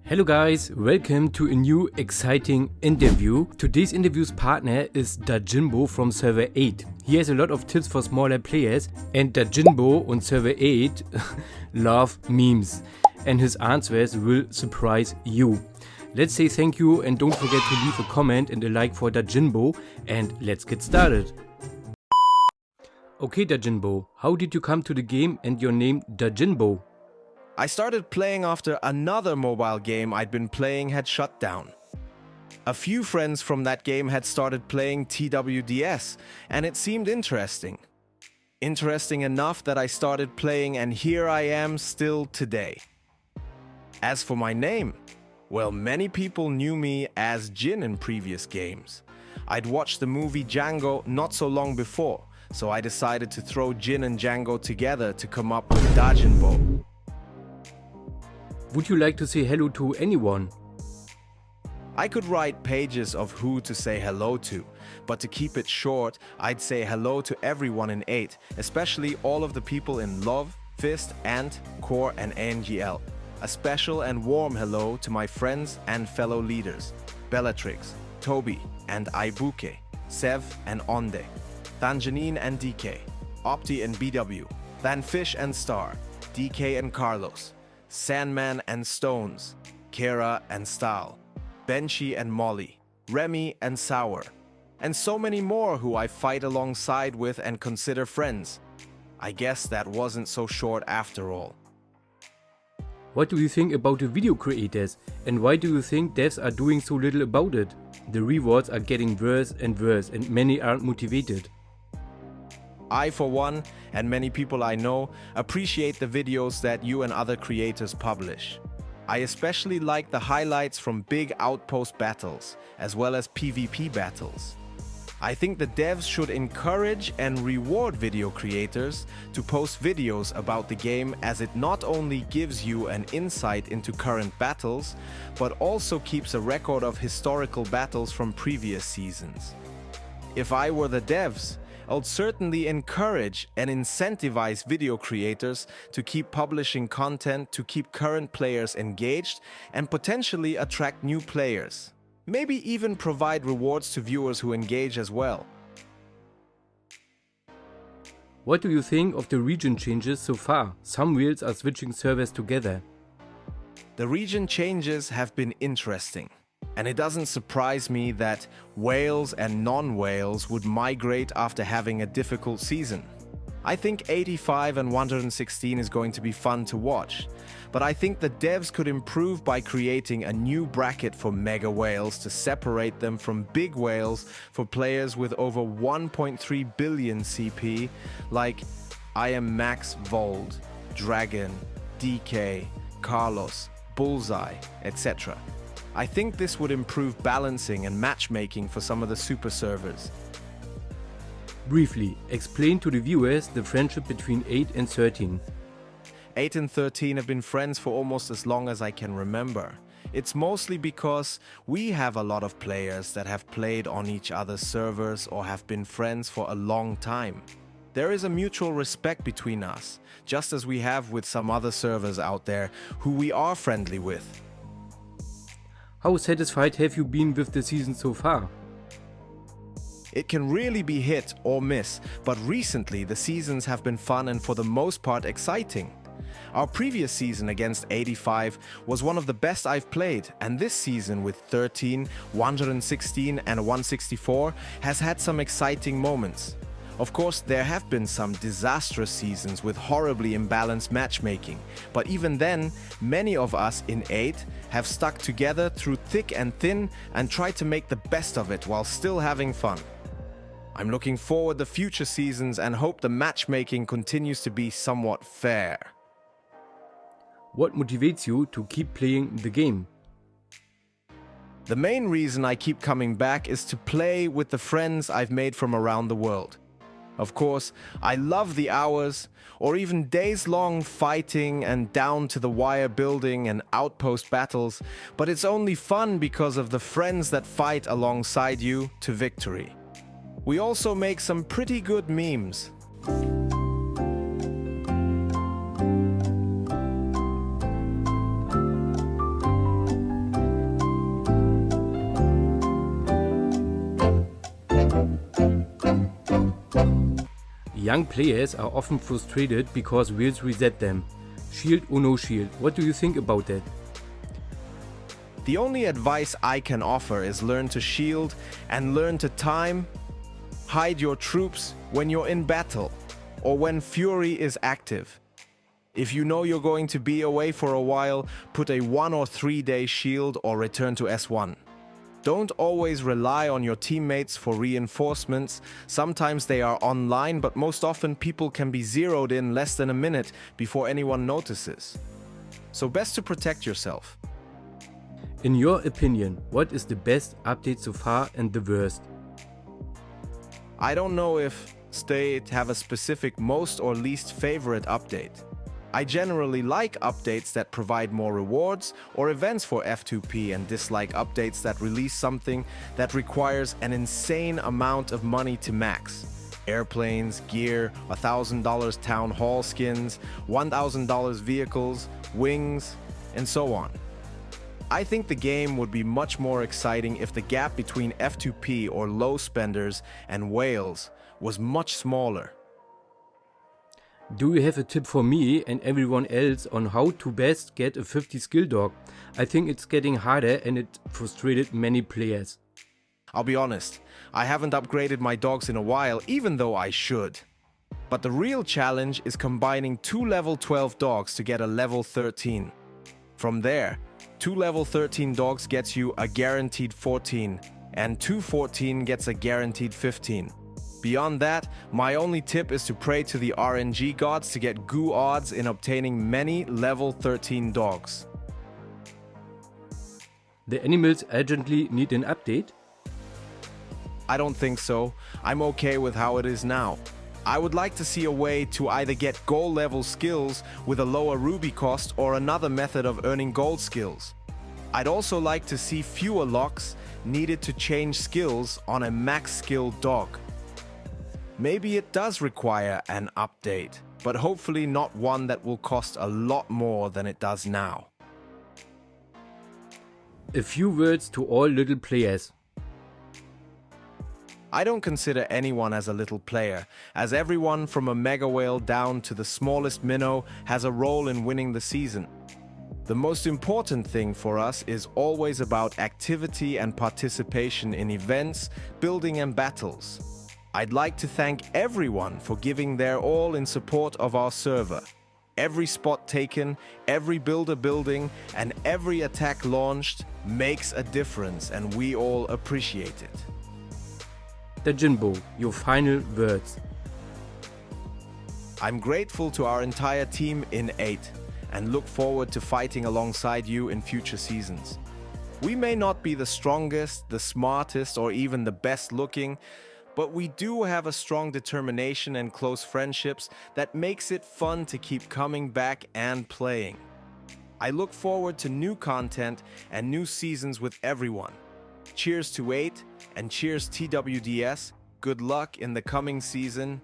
Hello guys, welcome to a new exciting interview. Today's interview's partner is Dajinbo from Server 8. He has a lot of tips for smaller players, and Dajinbo on Server 8 love memes, and his answers will surprise you. Let's say thank you and don't forget to leave a comment and a like for Dajinbo, and let's get started. Okay Dajinbo, how did you come to the game and your name Dajinbo? I started playing after another mobile game I'd been playing had shut down. A few friends from that game had started playing TWDS, and it seemed interesting. Interesting enough that I started playing, and here I am still today. As for my name, well, many people knew me as Jin in previous games. I'd watched the movie Django not so long before, so I decided to throw Jin and Django together to come up with Dajinbo. Would you like to say hello to anyone? I could write pages of who to say hello to, but to keep it short, I'd say hello to everyone in 8, especially all of the people in Love, Fist, Ant, Core, and ANGL. A special and warm hello to my friends and fellow leaders, Bellatrix, Toby, and Ibuke, Sev and Onde, Thanjanine and DK, Opti and BW, Thanfish and Star, DK and Carlos, Sandman and Stones, Kara and Stahl, Benchy and Molly, Remy and Sour, and so many more who I fight alongside with and consider friends. I guess that wasn't so short after all. What do you think about the video creators, and why do you think devs are doing so little about it? The rewards are getting worse and worse, and many aren't motivated. I, for one, and many people I know, appreciate the videos that you and other creators publish. I especially like the highlights from big outpost battles, as well as PvP battles. I think the devs should encourage and reward video creators to post videos about the game, as it not only gives you an insight into current battles, but also keeps a record of historical battles from previous seasons. If I were the devs, I'd certainly encourage and incentivize video creators to keep publishing content to keep current players engaged and potentially attract new players. Maybe even provide rewards to viewers who engage as well. What do you think of the region changes so far? Some whales are switching servers together. The region changes have been interesting. And it doesn't surprise me that whales and non-whales would migrate after having a difficult season. I think 85 and 116 is going to be fun to watch, but I think the devs could improve by creating a new bracket for mega whales to separate them from big whales for players with over 1.3 billion CP, like I am Max Vold, Dragon, DK, Carlos, Bullseye, etc. I think this would improve balancing and matchmaking for some of the super servers. Briefly, explain to the viewers the friendship between 8 and 13. 8 and 13 have been friends for almost as long as I can remember. It's mostly because we have a lot of players that have played on each other's servers or have been friends for a long time. There is a mutual respect between us, just as we have with some other servers out there who we are friendly with. How satisfied have you been with the season so far? It can really be hit or miss, but recently the seasons have been fun and for the most part exciting. Our previous season against 85 was one of the best I've played, and this season with 13, 116 and 164 has had some exciting moments. Of course, there have been some disastrous seasons with horribly imbalanced matchmaking, but even then, many of us in 8 have stuck together through thick and thin and tried to make the best of it while still having fun. I'm looking forward to future seasons and hope the matchmaking continues to be somewhat fair. What motivates you to keep playing the game? The main reason I keep coming back is to play with the friends I've made from around the world. Of course, I love the hours or even days-long fighting and down-to-the-wire building and outpost battles, but it's only fun because of the friends that fight alongside you to victory. We also make some pretty good memes. Young players are often frustrated because wheels reset them. Shield or no shield, what do you think about that? The only advice I can offer is learn to shield and learn to hide your troops when you're in battle or when fury is active. If you know you're going to be away for a while, put a 1 or 3 day shield or return to S1. Don't always rely on your teammates for reinforcements. Sometimes they are online, but most often people can be zeroed in less than a minute before anyone notices. So best to protect yourself. In your opinion, what is the best update so far and the worst? I don't know if State have a specific most or least favorite update. I generally like updates that provide more rewards or events for F2P and dislike updates that release something that requires an insane amount of money to max. Airplanes, gear, $1,000 town hall skins, $1,000 vehicles, wings, and so on. I think the game would be much more exciting if the gap between F2P or low spenders and whales was much smaller. Do you have a tip for me and everyone else on how to best get a 50 skill dog? I think it's getting harder and it frustrated many players. I'll be honest, I haven't upgraded my dogs in a while, even though I should. But the real challenge is combining 2 level 12 dogs to get a level 13. From there, 2 level 13 dogs gets you a guaranteed 14, and 2 14 gets a guaranteed 15. Beyond that, my only tip is to pray to the RNG gods to get goo odds in obtaining many level 13 dogs. The animals urgently need an update? I don't think so. I'm okay with how it is now. I would like to see a way to either get gold level skills with a lower ruby cost or another method of earning gold skills. I'd also like to see fewer locks needed to change skills on a max skill dog. Maybe it does require an update, but hopefully not one that will cost a lot more than it does now. A few words to all little players. I don't consider anyone as a little player, as everyone from a mega whale down to the smallest minnow has a role in winning the season. The most important thing for us is always about activity and participation in events, building and battles. I'd like to thank everyone for giving their all in support of our server. Every spot taken, every builder building, and every attack launched makes a difference, and we all appreciate it. Dajinbo, your final words. I'm grateful to our entire team in 8 and look forward to fighting alongside you in future seasons. We may not be the strongest, the smartest, or even the best looking, but we do have a strong determination and close friendships that makes it fun to keep coming back and playing. I look forward to new content and new seasons with everyone. Cheers to 8 and cheers TWDS. Good luck in the coming season.